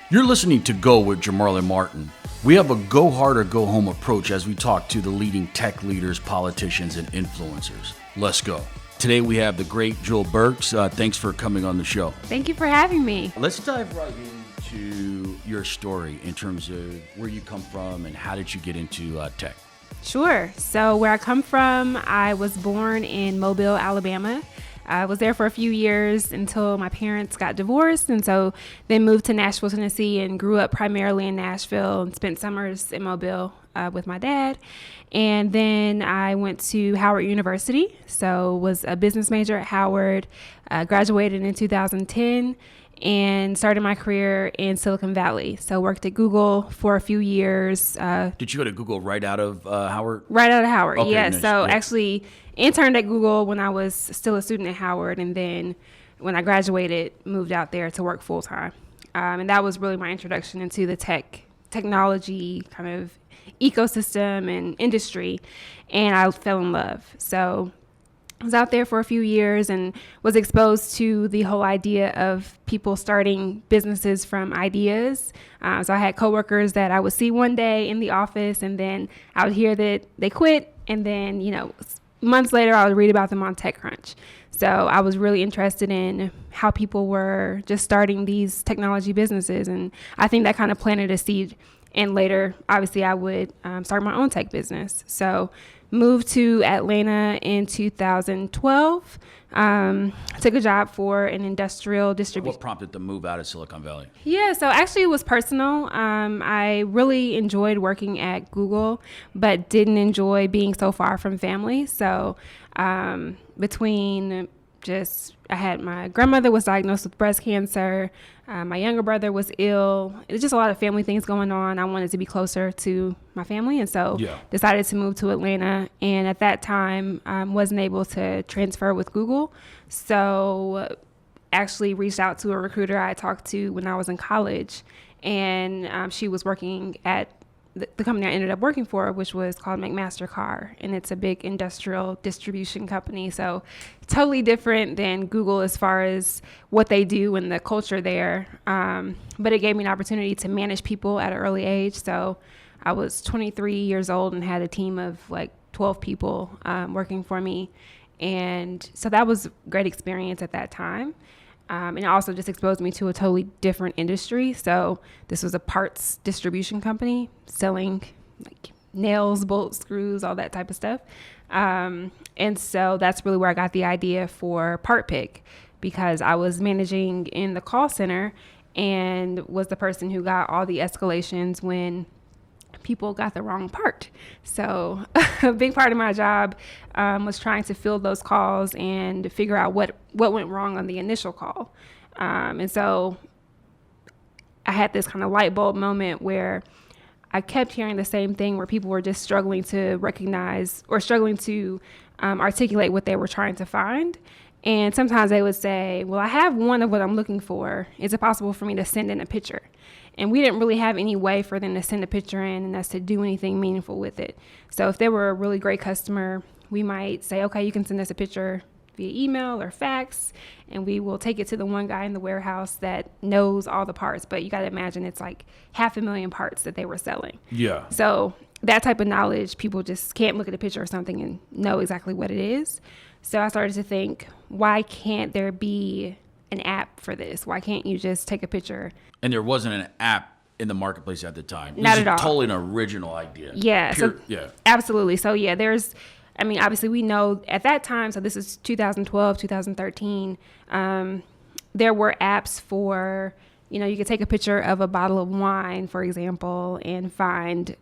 You're listening to Go with Jamarlin Martin. We have a go hard or go home approach as we talk to the leading tech leaders, politicians, and influencers. Let's go. Today we have the great Jewel Burks. Thanks for coming on the show. Thank you for having me. Let's dive right into your story in terms of where you come from and how did you get into tech? Sure. So where I come from, I was born in Mobile, Alabama. I was there for a few years until my parents got divorced, and so then moved to Nashville, Tennessee, and grew up primarily in Nashville and spent summers in Mobile with my dad. And then I went to Howard University, so was a business major at Howard, graduated in 2010, and started my career in Silicon Valley. So worked at Google for a few years. Did you go to Google right out of Howard? Right out of Howard, Okay, yeah. nice. So Yeah. actually interned at Google when I was still a student at Howard, and then when I graduated, moved out there to work full time. And that was really my introduction into the technology kind of ecosystem and industry, and I fell in love. So I was out there for a few years and was exposed to the whole idea of people starting businesses from ideas. So I had coworkers that I would see one day in the office, and then I would hear that they quit, and then, months later I would read about them on TechCrunch. So I was really interested in how people were just starting these technology businesses, and I think that kind of planted a seed. And later, obviously, I would start my own tech business. So moved to Atlanta in 2012, took a job for an industrial distribution. What prompted the move out of Silicon Valley? Yeah, so actually it was personal. I really enjoyed working at Google, but didn't enjoy being so far from family. So I had my grandmother was diagnosed with breast cancer. My younger brother was ill. It was just a lot of family things going on. I wanted to be closer to my family, and so decided to move to Atlanta. And at that time, wasn't able to transfer with Google. So actually reached out to a recruiter I talked to when I was in college, and she was working at the company I ended up working for, which was called McMaster-Carr, and it's a big industrial distribution company. So totally different than Google as far as what they do and the culture there. But it gave me an opportunity to manage people at an early age. So I was 23 years old and had a team of like 12 people working for me. And so that was a great experience at that time. And it also just exposed me to a totally different industry. So this was a parts distribution company selling like nails, bolts, screws, all that type of stuff. And so that's really where I got the idea for Part Pick, because I was managing in the call center and was the person who got all the escalations when people got the wrong part. So a big part of my job was trying to field those calls and figure out what went wrong on the initial call. And so I had this kind of light bulb moment where I kept hearing the same thing, where people were just struggling to recognize or struggling to articulate what they were trying to find. And sometimes they would say, well, I have one of what I'm looking for. Is it possible for me to send in a picture? And we didn't really have any way for them to send a picture in and us to do anything meaningful with it. So if they were a really great customer, we might say, okay, you can send us a picture via email or fax, and we will take it to the one guy in the warehouse that knows all the parts. But you got to imagine it's like 500,000 parts that they were selling. Yeah. So that type of knowledge, people just can't look at a picture or something and know exactly what it is. So I started to think, why can't there be an app for this? Why can't you just take a picture? And there wasn't an app in the marketplace at the time. Not at all. Totally an original idea. Yeah. Absolutely. So obviously we know at that time, so this is 2012, 2013, there were apps for, you could take a picture of a bottle of wine, for example, and find,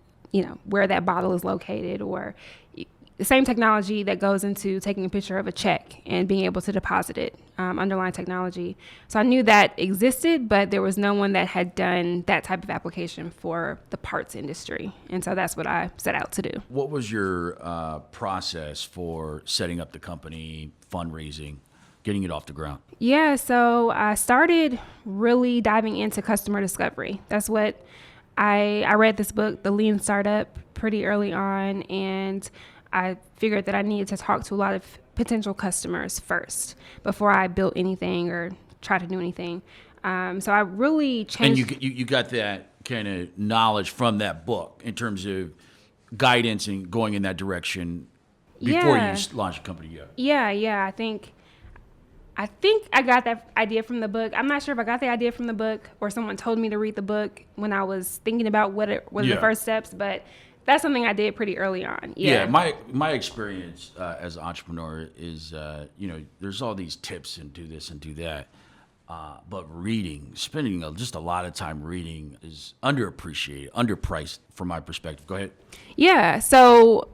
where that bottle is located, or the same technology that goes into taking a picture of a check and being able to deposit it, underlying technology. So I knew that existed, but there was no one that had done that type of application for the parts industry. And so that's what I set out to do. What was your process for setting up the company, fundraising, getting it off the ground? Yeah, so I started really diving into customer discovery. That's what I read this book, The Lean Startup, pretty early on, and I figured that I needed to talk to a lot of potential customers first before I built anything or tried to do anything. So I really changed. And you got that kind of knowledge from that book in terms of guidance and going in that direction before you launched a company. Yeah. I think I got that idea from the book. I'm not sure if I got the idea from the book or someone told me to read the book when I was thinking about what were the first steps, but that's something I did pretty early on. Yeah. My experience as an entrepreneur is, there's all these tips and do this and do that. But spending just a lot of time reading is underappreciated, underpriced from my perspective. Go ahead. Yeah. So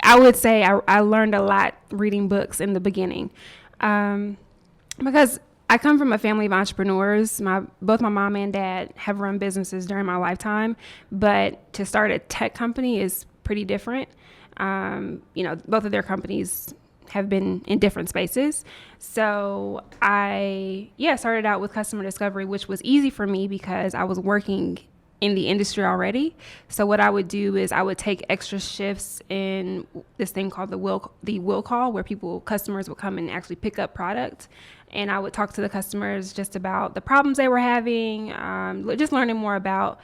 I would say I learned a lot reading books in the beginning. Because I come from a family of entrepreneurs. Both my mom and dad have run businesses during my lifetime, but to start a tech company is pretty different. Both of their companies have been in different spaces. So I started out with customer discovery, which was easy for me because I was working in the industry already. So what I would do is I would take extra shifts in this thing called the will call, where customers would come and actually pick up product. And I would talk to the customers just about the problems they were having, just learning more about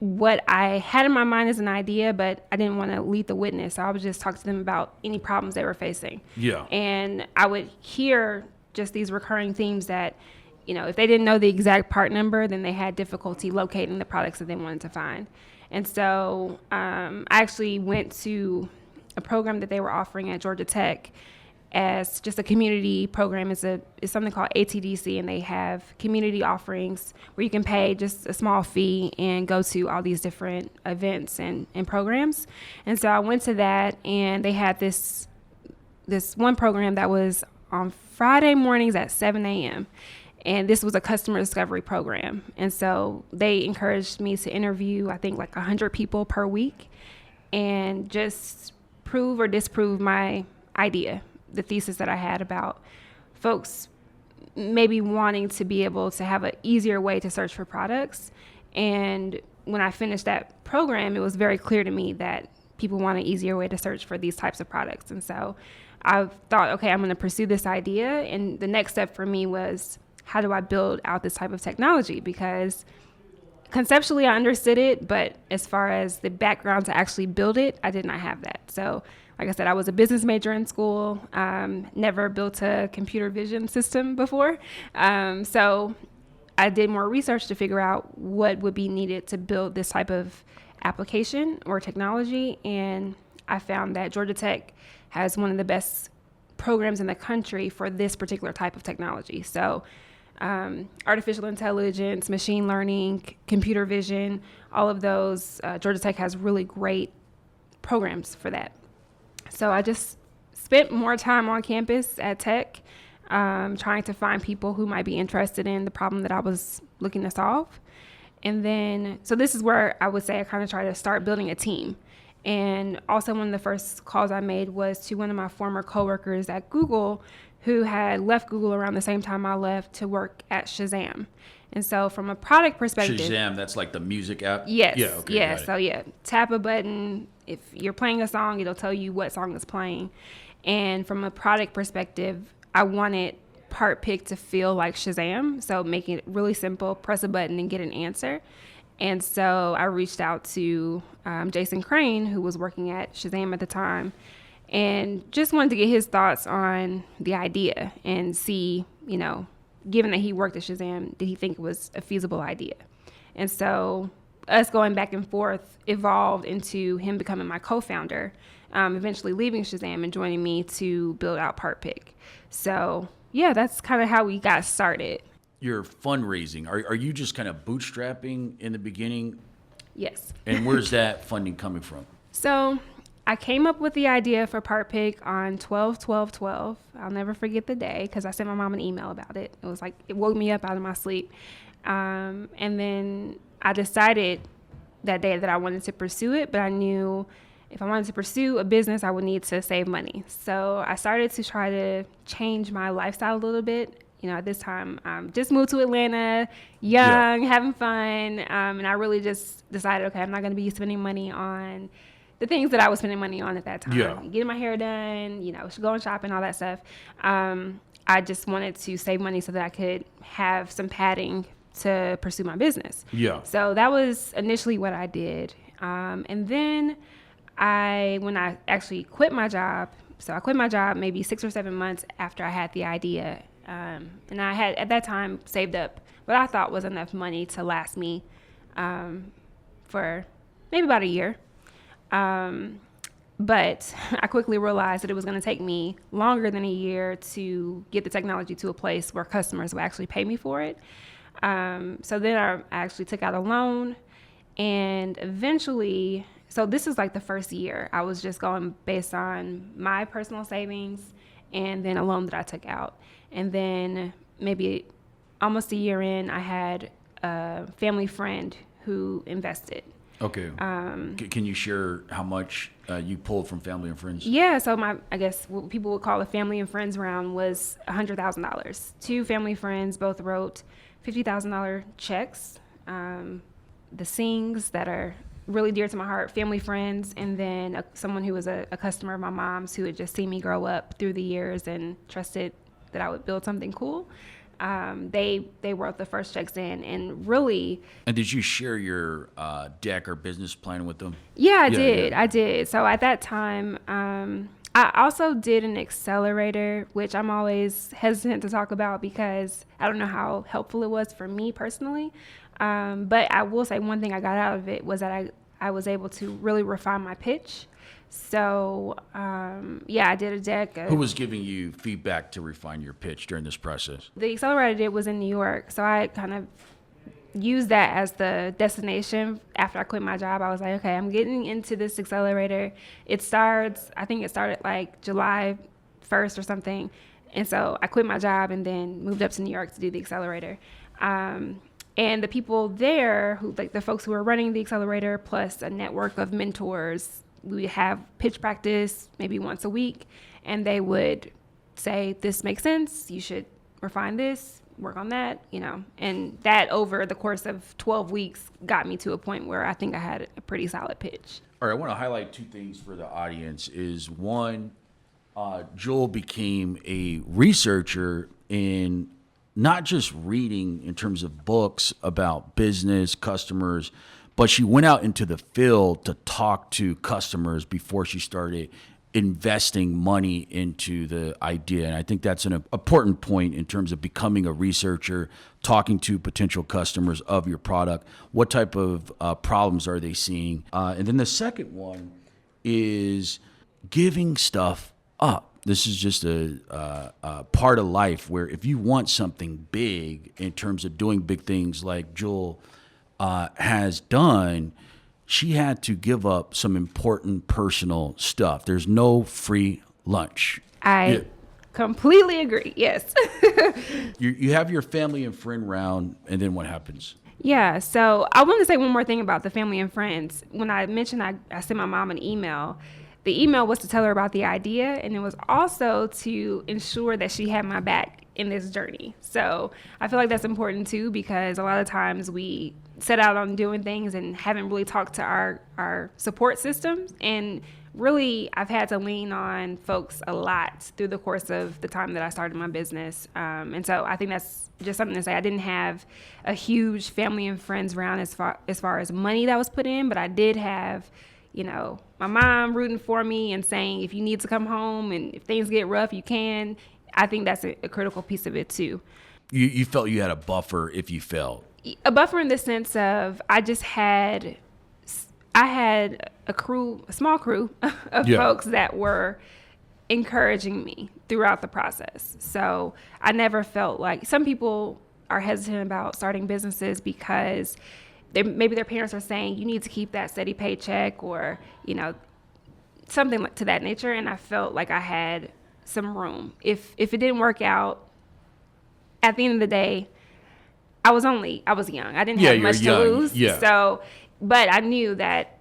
what I had in my mind as an idea, but I didn't want to lead the witness. So I would just talk to them about any problems they were facing. Yeah. And I would hear just these recurring themes that, if they didn't know the exact part number, then they had difficulty locating the products that they wanted to find. And so I actually went to a program that they were offering at Georgia Tech as just a community program. It's something called ATDC, and they have community offerings where you can pay just a small fee and go to all these different events and programs. And so I went to that, and they had this one program that was on Friday mornings at 7 a.m., and this was a customer discovery program. And so they encouraged me to interview, I think, like 100 people per week and just prove or disprove my idea, the thesis that I had about folks maybe wanting to be able to have an easier way to search for products. And when I finished that program, it was very clear to me that people want an easier way to search for these types of products. And so I thought, okay, I'm going to pursue this idea. And the next step for me was, how do I build out this type of technology? Because conceptually I understood it, but as far as the background to actually build it, I did not have that. So like I said, I was a business major in school, never built a computer vision system before. So I did more research to figure out what would be needed to build this type of application or technology. And I found that Georgia Tech has one of the best programs in the country for this particular type of technology. So artificial intelligence, machine learning, computer vision, all of those, Georgia Tech has really great programs for that. So I just spent more time on campus at Tech, trying to find people who might be interested in the problem that I was looking to solve. And then, so this is where I would say I kind of try to start building a team. And also one of the first calls I made was to one of my former coworkers at Google who had left Google around the same time I left to work at Shazam. And so from a product perspective... Shazam, that's like the music app? Yes. Yeah, okay. Yeah, so tap a button. If you're playing a song, it'll tell you what song is playing. And from a product perspective, I wanted Part Pick to feel like Shazam. So making it really simple, press a button and get an answer. And so I reached out to Jason Crane, who was working at Shazam at the time, and just wanted to get his thoughts on the idea and see, given that he worked at Shazam, did he think it was a feasible idea? And so us going back and forth evolved into him becoming my co-founder, eventually leaving Shazam and joining me to build out Part Pick. So that's kind of how we got started. Your fundraising, are you just kind of bootstrapping in the beginning? Yes. And where's that funding coming from? So I came up with the idea for Part Pick on 12/12/12. I'll never forget the day because I sent my mom an email about it. It was like, it woke me up out of my sleep. And then I decided that day that I wanted to pursue it, but I knew if I wanted to pursue a business, I would need to save money. So I started to try to change my lifestyle a little bit. At this time, just moved to Atlanta, young, having fun. And I really just decided, okay, I'm not going to be spending money on the things that I was spending money on at that time. Getting my hair done, going shopping, all that stuff. I just wanted to save money so that I could have some padding to pursue my business. Yeah. So that was initially what I did. And then when I actually quit my job, so I quit my job maybe 6 or 7 months after I had the idea. And I had at that time saved up what I thought was enough money to last me for maybe about a year. But I quickly realized that it was going to take me longer than a year to get the technology to a place where customers would actually pay me for it. So then I actually took out a loan, and eventually, so this is like the first year, I was just going based on my personal savings and then a loan that I took out. And then maybe almost a year in, I had a family friend who invested. Okay. Can you share how much you pulled from family and friends? Yeah. So I guess what people would call a family and friends round was $100,000. 2 family friends both wrote $50,000 checks. The Sings that are really dear to my heart, family friends, and then someone who was a customer of my mom's who had just seen me grow up through the years and trusted that I would build something cool. They wrote the first checks in, and really. And did you share your deck or business plan with them? Yeah, I did. Yeah. I did. So at that time, I also did an accelerator, which I'm always hesitant to talk about because I don't know how helpful it was for me personally. But I will say one thing I got out of it was that I was able to really refine my pitch. So, I did a deck. Who was giving you feedback to refine your pitch during this process? The accelerator I did was in New York. So I kind of used that as the destination. After I quit my job, I was like, okay, I'm getting into this accelerator. I think it started like July 1st or something. And so I quit my job and then moved up to New York to do the accelerator. And the people there, the folks who were running the accelerator, plus a network of mentors, we would have pitch practice maybe once a week, and they would say, this makes sense, you should refine this, work on that, and that over the course of 12 weeks got me to a point where I think I had a pretty solid pitch. All right, I want to highlight 2 things for the audience. Is one, Jewel became a researcher in not just reading in terms of books about business, customers, but she went out into the field to talk to customers before she started investing money into the idea. And I think that's an important point in terms of becoming a researcher, talking to potential customers of your product. What type of problems are they seeing? And then the second one is giving stuff up. This is just a part of life where if you want something big in terms of doing big things like Jewel has done, she had to give up some important personal stuff. There's no free lunch. I completely agree. Yes. You have your family and friend round, and then what happens? Yeah. So I want to say one more thing about the family and friends. When I mentioned I sent my mom an email, the email was to tell her about the idea, and it was also to ensure that she had my back in this journey. So I feel like that's important too, because a lot of times we set out on doing things and haven't really talked to our support systems. And really, I've had to lean on folks a lot through the course of the time that I started my business. And so I think that's just something to say. I didn't have a huge family and friends round as far as money that was put in, but I did have my mom rooting for me and saying, if you need to come home and if things get rough, you can. I think that's a critical piece of it too. You felt you had a buffer if you fell. A buffer in the sense of I had a small crew of folks that were encouraging me throughout the process. So I never felt like some people are hesitant about starting businesses because maybe their parents are saying you need to keep that steady paycheck or, something to that nature. And I felt like I had some room. If it didn't work out, at the end of the day, I was young. I didn't have much to lose. Yeah. So, but I knew that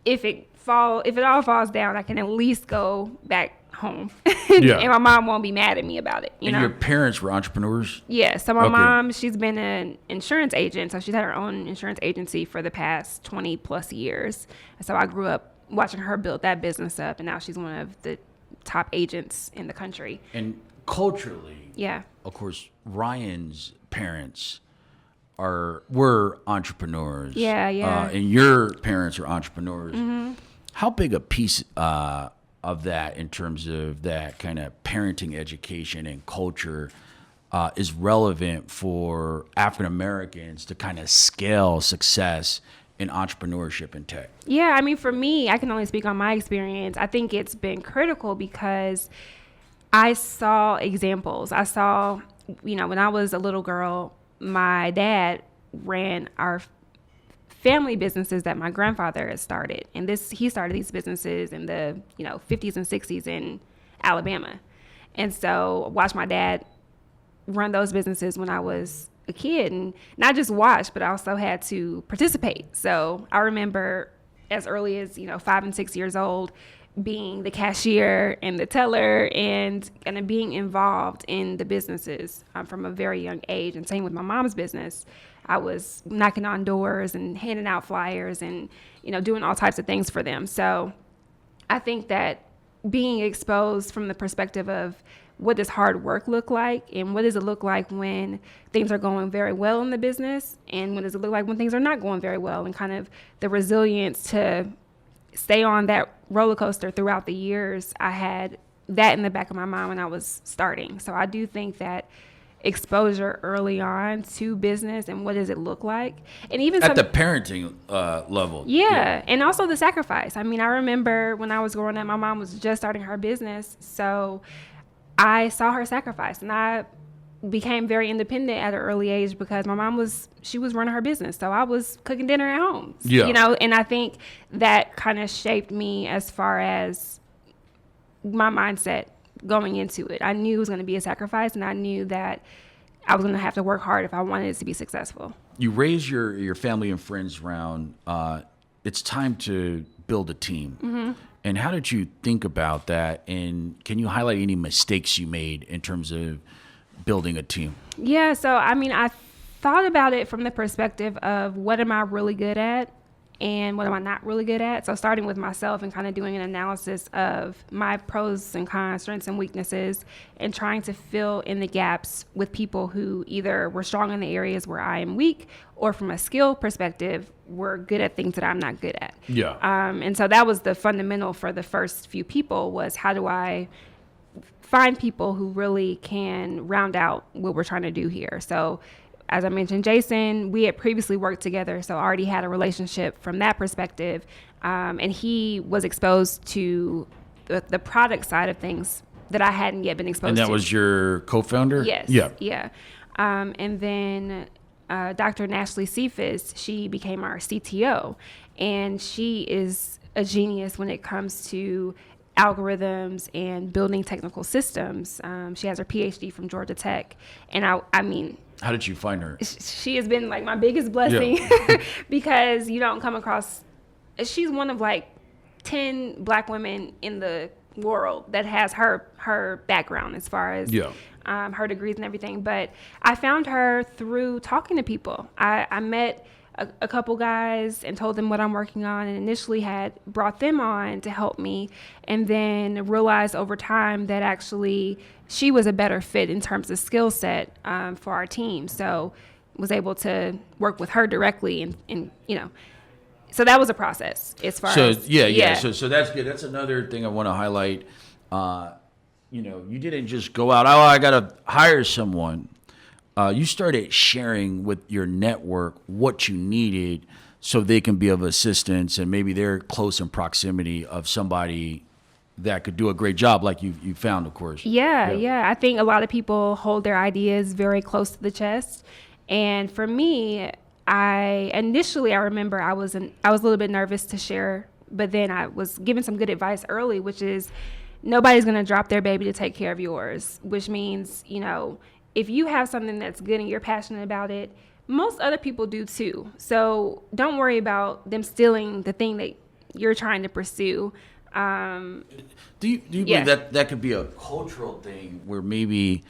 if it all falls down, I can at least go back home. And my mom won't be mad at me about it. And your parents were entrepreneurs? Yeah. So my mom, she's been an insurance agent. So she's had her own insurance agency for the past 20 plus years. So I grew up watching her build that business up. And now she's one of the top agents in the country. And culturally, yeah, of course, Ryan's parents were entrepreneurs. Yeah. And your parents are entrepreneurs. Mm-hmm. How big a piece of that in terms of that kind of parenting education and culture is relevant for African Americans to kind of scale success in entrepreneurship in tech? Yeah, I mean, for me, I can only speak on my experience. I think it's been critical because I saw examples. I saw, when I was a little girl, my dad ran our family businesses that my grandfather had started. And he started these businesses in the, 50s and 60s in Alabama. And so I watched my dad run those businesses when I was a kid, and not just watch, but I also had to participate. So I remember as early as 5 and 6 years old being the cashier and the teller and kind of being involved in the businesses from a very young age. And same with my mom's business. I was knocking on doors and handing out flyers and doing all types of things for them. So I think that being exposed from the perspective of what does hard work look like, and what does it look like when things are going very well in the business, and what does it look like when things are not going very well, and kind of the resilience to stay on that roller coaster throughout the years. I had that in the back of my mind when I was starting. So I do think that exposure early on to business and what does it look like, and even at the parenting level. Yeah, and also the sacrifice. I mean, I remember when I was growing up, my mom was just starting her business, so I saw her sacrifice, and I became very independent at an early age because my mom was running her business. So I was cooking dinner at home, and I think that kind of shaped me as far as my mindset going into it. I knew it was going to be a sacrifice, and I knew that I was going to have to work hard if I wanted it to be successful. You raise your family and friends around, it's time to build a team. Mm-hmm. And how did you think about that? And can you highlight any mistakes you made in terms of building a team? Yeah, so I mean, I thought about it from the perspective of what am I really good at and what am I not really good at. So starting with myself and kind of doing an analysis of my pros and cons, strengths and weaknesses, and trying to fill in the gaps with people who either were strong in the areas where I am weak, or from a skill perspective, were good at things that I'm not good at. Yeah. And so that was the fundamental for the first few people, was how do I find people who really can round out what we're trying to do here. So as I mentioned, Jason, we had previously worked together, so I already had a relationship from that perspective. And he was exposed to the product side of things that I hadn't yet been exposed to. And that was your co-founder? Yes. Yeah. And then Dr. Nashley Cephas, she became our CTO, and she is a genius when it comes to algorithms and building technical systems. She has her PhD from Georgia Tech. And I mean, how did you find her? She has been like my biggest blessing, because you don't come across, she's one of like 10 Black women in the world that has her background as far as her degrees and everything. But I found her through talking to people. I met a couple guys and told them what I'm working on, and initially had brought them on to help me, and then realized over time that actually she was a better fit in terms of skill set for our team. So was able to work with her directly, and so that was a process as far as. So that's good. That's another thing I want to highlight. You didn't just go out, I got to hire someone. You started sharing with your network what you needed so they can be of assistance, and maybe they're close in proximity of somebody that could do a great job like you found, of course. Yeah. I think a lot of people hold their ideas very close to the chest. And for me, I remember I was a little bit nervous to share, but then I was given some good advice early, which is nobody's going to drop their baby to take care of yours, which means, if you have something that's good and you're passionate about it, most other people do too. So don't worry about them stealing the thing that you're trying to pursue. Do you believe that could be a cultural thing where maybe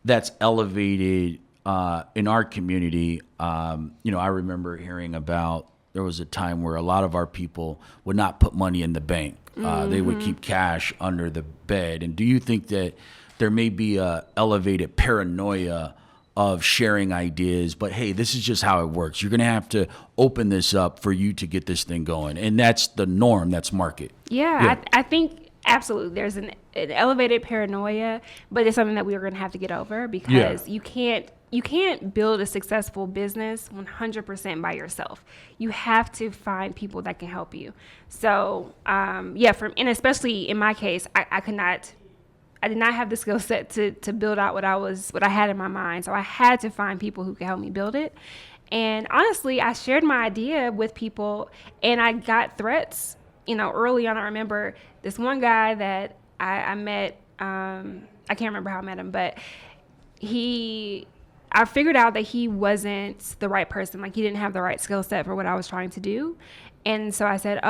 that's elevated in our community? I remember hearing about, there was a time where a lot of our people would not put money in the bank. They would keep cash under the bed. And do you think that there may be a elevated paranoia of sharing ideas, but hey, this is just how it works. You're going to have to open this up for you to get this thing going. And that's the norm. That's market. Yeah. I think absolutely there's an elevated paranoia, but it's something that we're going to have to get over because you can't build a successful business 100% by yourself. You have to find people that can help you. So, and especially in my case, I did not have the skill set to build out what I had in my mind. So I had to find people who could help me build it. And honestly, I shared my idea with people and I got threats, early on. I remember this one guy that I met, I can't remember how I met him, but I figured out that he wasn't the right person. Like he didn't have the right skill set for what I was trying to do. And so I said,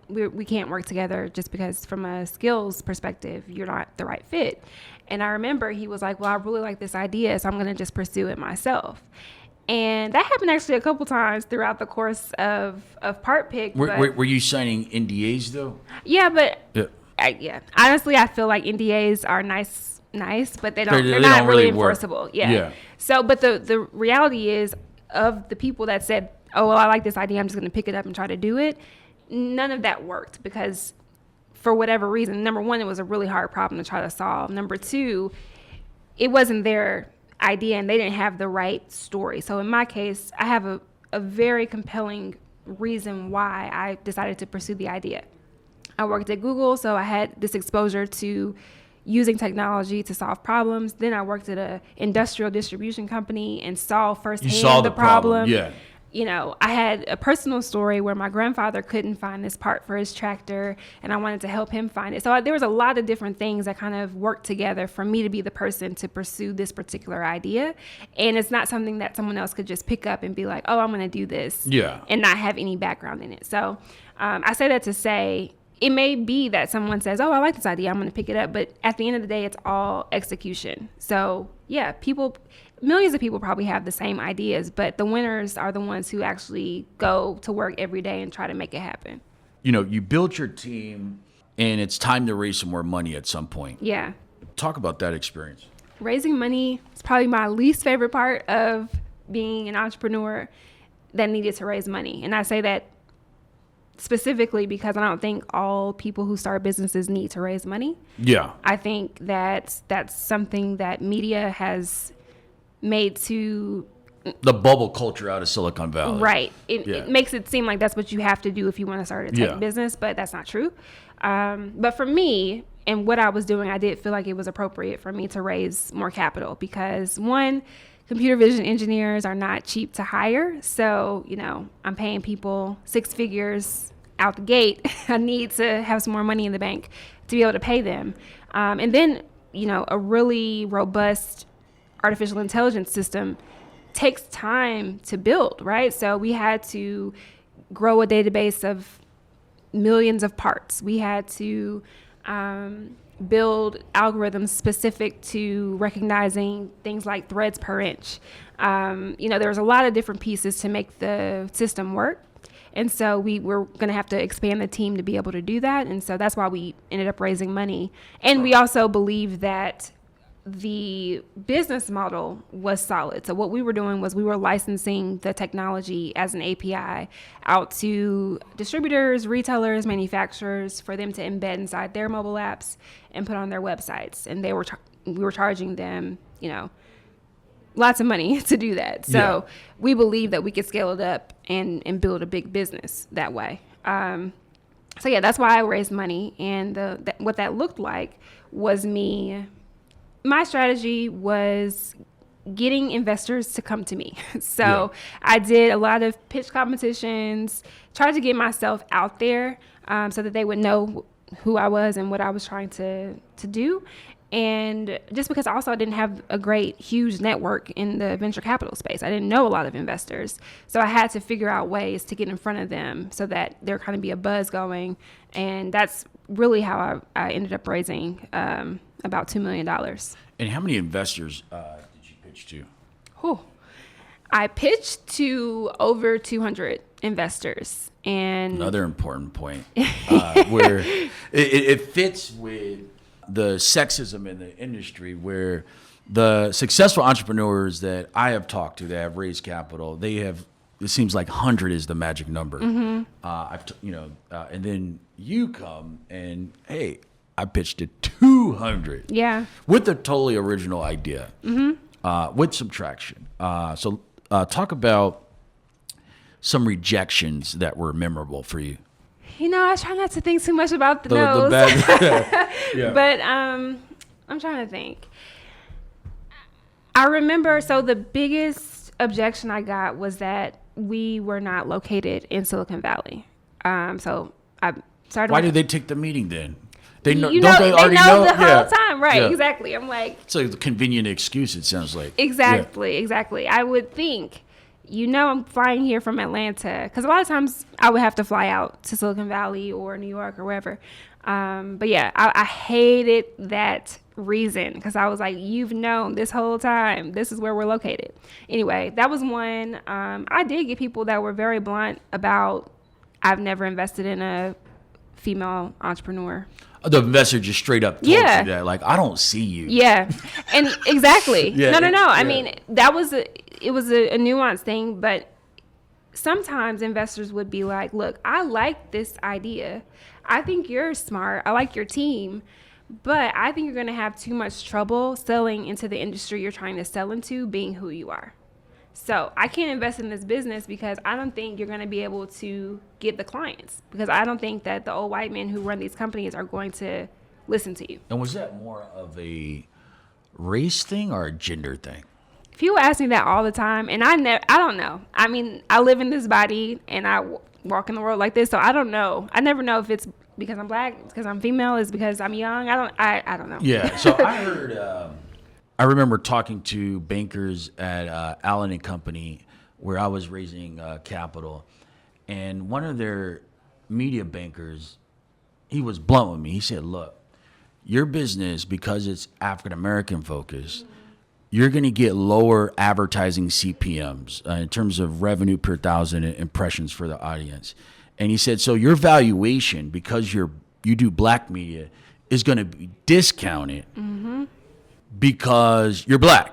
we can't work together just because from a skills perspective, you're not the right fit. And I remember he was like, well, I really like this idea, so I'm going to just pursue it myself. And that happened actually a couple times throughout the course of Part Pick. Were you signing NDAs though? Yeah, but honestly, I feel like NDAs are nice, but they're not really enforceable. Work. Yeah. So, but the reality is of the people that said, oh, well, I like this idea, I'm just going to pick it up and try to do it. None of that worked because for whatever reason, number one, it was a really hard problem to try to solve. Number two, it wasn't their idea and they didn't have the right story. So in my case, I have a very compelling reason why I decided to pursue the idea. I worked at Google, so I had this exposure to using technology to solve problems. Then I worked at an industrial distribution company and saw firsthand the problem. Yeah. I had a personal story where my grandfather couldn't find this part for his tractor and I wanted to help him find it. So there was a lot of different things that kind of worked together for me to be the person to pursue this particular idea. And it's not something that someone else could just pick up and be like, oh, I'm going to do this and not have any background in it. So I say that to say, it may be that someone says, oh, I like this idea, I'm going to pick it up. But at the end of the day, it's all execution. So yeah, millions of people probably have the same ideas, but the winners are the ones who actually go to work every day and try to make it happen. You built your team and it's time to raise some more money at some point. Yeah. Talk about that experience. Raising money is probably my least favorite part of being an entrepreneur that needed to raise money. And I say that specifically because I don't think all people who start businesses need to raise money. Yeah. I think that that's something that media has made to the bubble culture out of Silicon Valley. Right. It makes it seem like that's what you have to do if you want to start a tech business, but that's not true. But for me and what I was doing, I did feel like it was appropriate for me to raise more capital because one, computer vision engineers are not cheap to hire. So, I'm paying people 6 figures out the gate. I need to have some more money in the bank to be able to pay them. And then, a really robust artificial intelligence system takes time to build, right? So we had to grow a database of millions of parts. We had to build algorithms specific to recognizing things like threads per inch. There's a lot of different pieces to make the system work. And so we were going to have to expand the team to be able to do that. And so that's why we ended up raising money. And we also believe that the business model was solid. So what we were doing was we were licensing the technology as an API out to distributors, retailers, manufacturers for them to embed inside their mobile apps and put on their websites. And we were charging them, lots of money to do that. So we believe that we could scale it up and build a big business that way. That's why I raised money. And what that looked like was my strategy was getting investors to come to me. So I did a lot of pitch competitions, tried to get myself out there so that they would know who I was and what I was trying to do. And just because also I didn't have a great, huge network in the venture capital space. I didn't know a lot of investors. So I had to figure out ways to get in front of them so that there kind of be a buzz going. And that's really how I ended up raising about $2 million. And how many investors did you pitch to? I pitched to over 200 investors. And another important point where it fits with the sexism in the industry where the successful entrepreneurs that I have talked to that have raised capital, it seems like 100 is the magic number. And then you come and, hey, I pitched it 200. Yeah. With a totally original idea, with some traction. So talk about some rejections that were memorable for you. I try not to think too much about the no's. Yeah. But I'm trying to think. I remember, so the biggest objection I got was that we were not located in Silicon Valley. So I started. Why did they take the meeting then? They know, they already know the whole time, right? Yeah. Exactly. I'm like, it's a convenient excuse. It sounds like exactly. I would think, I'm flying here from Atlanta because a lot of times I would have to fly out to Silicon Valley or New York or wherever. But yeah, I hated that reason because I was like, you've known this whole time. This is where we're located. Anyway, that was one. I did get people that were very blunt about I've never invested in a female entrepreneur. The investor just straight up told you that, like, I don't see you. Yeah, and exactly. No. I mean, it was a nuanced thing, but sometimes investors would be like, look, I like this idea. I think you're smart. I like your team, but I think you're going to have too much trouble selling into the industry you're trying to sell into, being who you are. So I can't invest in this business because I don't think you're going to be able to get the clients, because I don't think that the old white men who run these companies are going to listen to you. And was that more of a race thing or a gender thing? People ask me that all the time, and I don't know. I mean, I live in this body and I walk in the world like this, so I don't know. I never know if it's because I'm black, because I'm female, is because I'm young. I don't know. Yeah. So I heard. I remember talking to bankers at Allen and Company, where I was raising capital, and one of their media bankers, he was blunt with me. He said, "Look, your business, because it's African American focused, you're going to get lower advertising CPMs in terms of revenue per thousand impressions for the audience." And he said, so your valuation, because you do black media, is going to be discounted because you're black.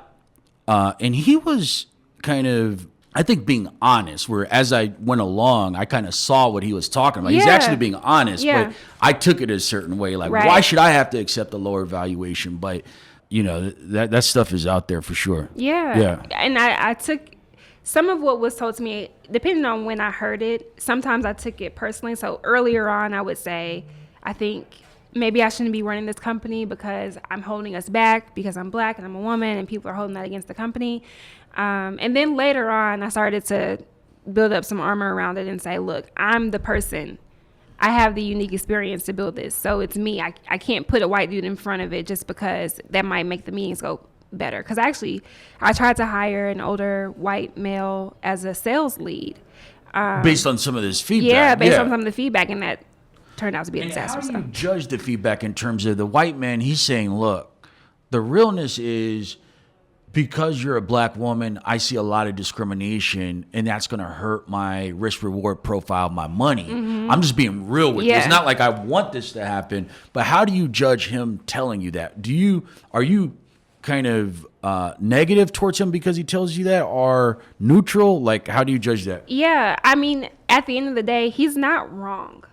And he was kind of, I think, being honest, where as I went along, I kind of saw what he was talking about. He's actually being honest, but I took it a certain way. Like, why should I have to accept a lower valuation? But that stuff is out there for sure. Yeah. And I took some of what was told to me, depending on when I heard it. Sometimes I took it personally. So earlier on, I would say, I think maybe I shouldn't be running this company because I'm holding us back because I'm black and I'm a woman and people are holding that against the company. And then later on, I started to build up some armor around it and say, look, I'm the person. I have the unique experience to build this. So it's me. I can't put a white dude in front of it just because that might make the meetings go better. Because actually, I tried to hire an older white male as a sales lead. Based on some of this feedback. Yeah, based on some of the feedback, and that turned out to be a disaster. How do you judge the feedback in terms of the white man? He's saying, look, the realness is because you're a black woman, I see a lot of discrimination, and that's going to hurt my risk-reward profile, my money. I'm just being real with you. It's not like I want this to happen, but how do you judge him telling you that? Are you kind of negative towards him because he tells you that, or neutral? Like, how do you judge that? Yeah, I mean, at the end of the day, he's not wrong.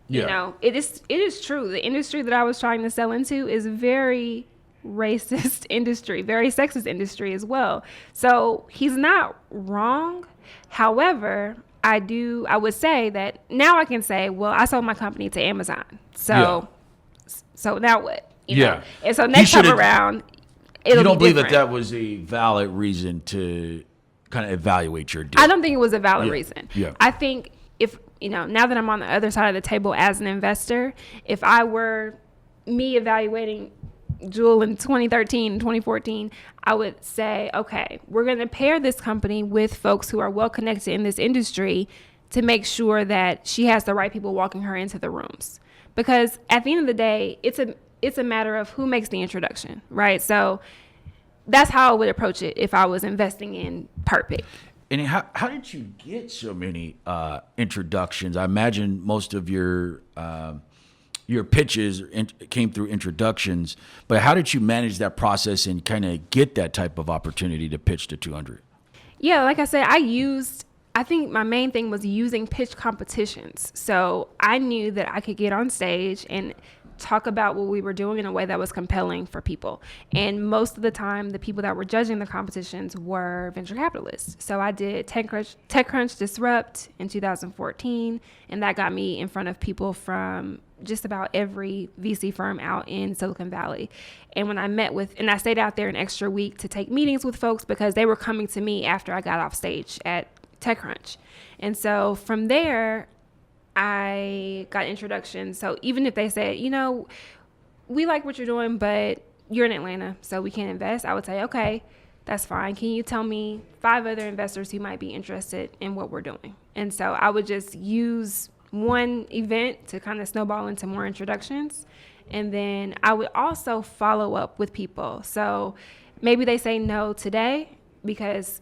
It is true. The industry that I was trying to sell into is very racist industry, very sexist industry as well. So he's not wrong. However, I would say that now I can say, well, I sold my company to Amazon. So now what? You know? And so next time around, you don't believe that was a valid reason to kind of evaluate your deal? I don't think it was a valid reason. I think if, now that I'm on the other side of the table as an investor, if I were me evaluating Jewel in 2013, 2014, I would say, okay, we're going to pair this company with folks who are well connected in this industry to make sure that she has the right people walking her into the rooms. Because at the end of the day, it's a matter of who makes the introduction, right? So that's how I would approach it if I was investing in Perpic. And how did you get so many introductions? I imagine most of your your pitches came through introductions, but how did you manage that process and kind of get that type of opportunity to pitch to 200? Yeah, like I said, I think my main thing was using pitch competitions. So I knew that I could get on stage and talk about what we were doing in a way that was compelling for people. And most of the time, the people that were judging the competitions were venture capitalists. So I did TechCrunch Disrupt in 2014, and that got me in front of people from just about every VC firm out in Silicon Valley. And when I stayed out there an extra week to take meetings with folks because they were coming to me after I got off stage at TechCrunch. And so from there, I got introductions. So even if they said, we like what you're doing, but you're in Atlanta, so we can't invest, I would say, okay, that's fine. Can you tell me 5 other investors who might be interested in what we're doing? And so I would just use one event to kind of snowball into more introductions. And then I would also follow up with people. So maybe they say no today because,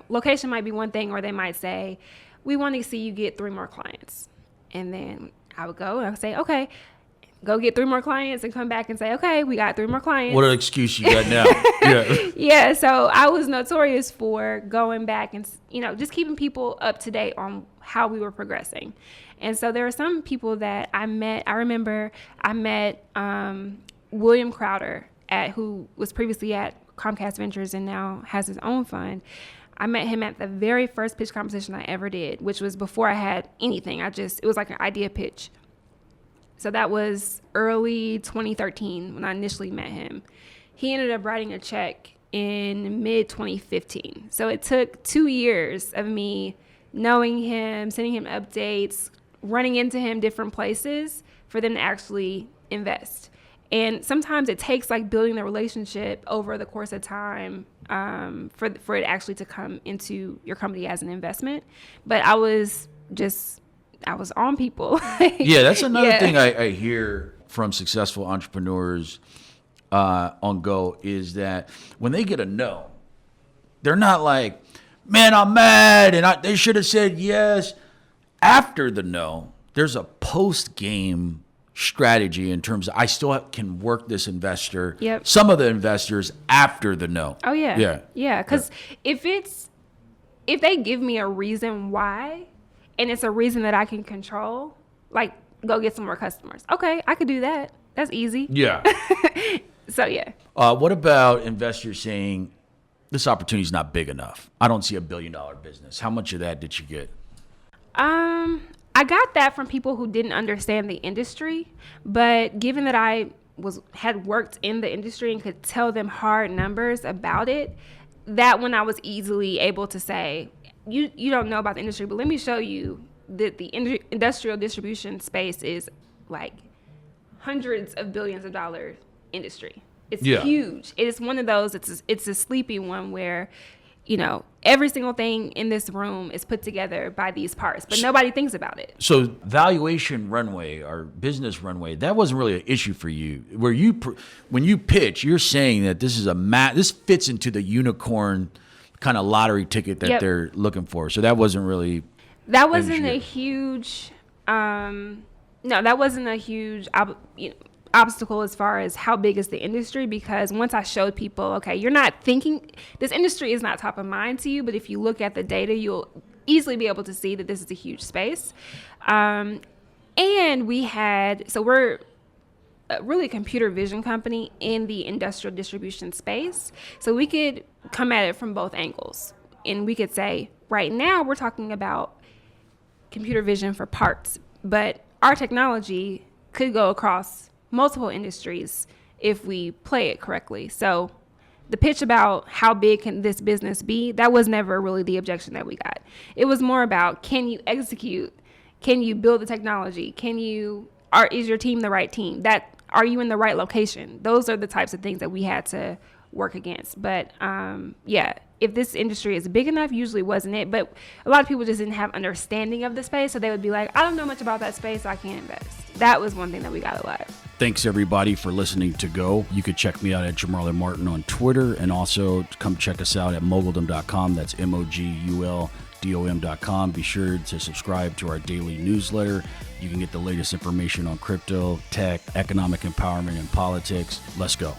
location might be one thing, or they might say, we want to see you get 3 more clients. And then I would go and I would say, okay, go get 3 more clients, and come back and say, okay, we got 3 more clients. What an excuse you got now. Yeah. Yeah. So I was notorious for going back and, just keeping people up to date on how we were progressing. And so there are some people that I met. I remember I met William Crowder, who was previously at Comcast Ventures and now has his own fund. I met him at the very first pitch competition I ever did, which was before I had anything. It was like an idea pitch. So that was early 2013 when I initially met him. He ended up writing a check in mid 2015. So it took 2 years of me knowing him, sending him updates, running into him different places for them to actually invest. And sometimes it takes building the relationship over the course of time for it actually to come into your company as an investment. But I was on people. Yeah, that's another thing I hear from successful entrepreneurs on Go is that when they get a no, they're not like, man, I'm mad and they should have said yes. After the no, there's a post-game strategy in terms of I still can work this investor, some of the investors after the no. Oh, yeah. Yeah, because if they give me a reason why, and it's a reason that I can control, go get some more customers. Okay, I could do that. That's easy. Yeah. So, yeah. What about investors saying, this opportunity is not big enough? I don't see $1 billion business. How much of that did you get? I got that from people who didn't understand the industry, but given that I had worked in the industry and could tell them hard numbers about it, that one I was easily able to say, you don't know about the industry, but let me show you that the industrial distribution space is hundreds of billions of dollars industry. It's huge. It is one of those, it's a sleepy one where, every single thing in this room is put together by these parts, but nobody thinks about it. So valuation runway or business runway, that wasn't really an issue for you. When you pitch, you're saying that this is this fits into the unicorn kind of lottery ticket that they're looking for. So that wasn't really. That wasn't a huge. That wasn't a huge obstacle as far as how big is the industry, because once I showed people, okay, you're not thinking, this industry is not top of mind to you, but if you look at the data, you'll easily be able to see that this is a huge space. And we're really a computer vision company in the industrial distribution space. So we could come at it from both angles. And we could say, right now we're talking about computer vision for parts, but our technology could go across multiple industries if we play it correctly. So the pitch about how big can this business be, that was never really the objection that we got. It was more about, can you execute? Can you build the technology? Is your team the right team? Are you in the right location? Those are the types of things that we had to work against. But if this industry is big enough, usually wasn't it. But a lot of people just didn't have understanding of the space. So they would be like, I don't know much about that space, so I can't invest. That was one thing that we got a lot. Thanks, everybody, for listening to Go. You could check me out at Jamarlin Martin on Twitter, and also come check us out at Moguldom.com. That's Moguldom.com. cryptodom.com. Be sure to subscribe to our daily newsletter. You can get the latest information on crypto, tech, economic empowerment, and politics. Let's go.